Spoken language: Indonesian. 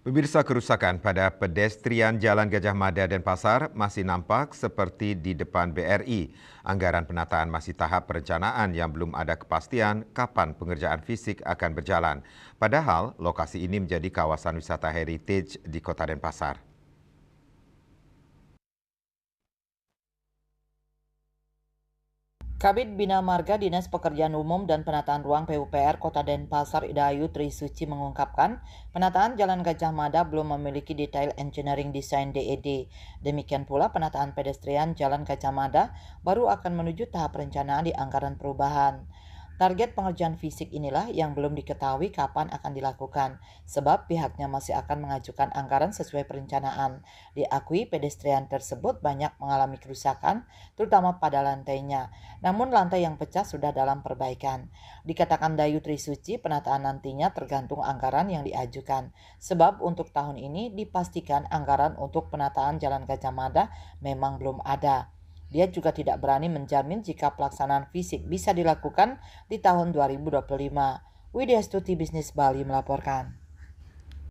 Pemirsa, kerusakan pada pedestrian Jalan Gajah Mada dan Pasar masih nampak seperti di depan BRI. Anggaran penataan masih tahap perencanaan yang belum ada kepastian kapan pengerjaan fisik akan berjalan. Padahal lokasi ini menjadi kawasan wisata heritage di Kota Denpasar. Kabid Bina Marga Dinas Pekerjaan Umum dan Penataan Ruang PUPR Kota Denpasar Idayu Trisuci mengungkapkan, penataan Jalan Gajah Mada belum memiliki detail engineering design DED. Demikian pula penataan pedestrian Jalan Gajah Mada baru akan menuju tahap perencanaan di anggaran perubahan. Target pengerjaan fisik inilah yang belum diketahui kapan akan dilakukan, sebab pihaknya masih akan mengajukan anggaran sesuai perencanaan. Diakui pedestrian tersebut banyak mengalami kerusakan, terutama pada lantainya. Namun lantai yang pecah sudah dalam perbaikan. Dikatakan Dayu Trisuci, penataan nantinya tergantung anggaran yang diajukan. Sebab untuk tahun ini dipastikan anggaran untuk penataan Jalan Gajah Mada memang belum ada. Dia juga tidak berani menjamin jika pelaksanaan fisik bisa dilakukan di tahun 2025. Widya Stuti Bisnis Bali melaporkan.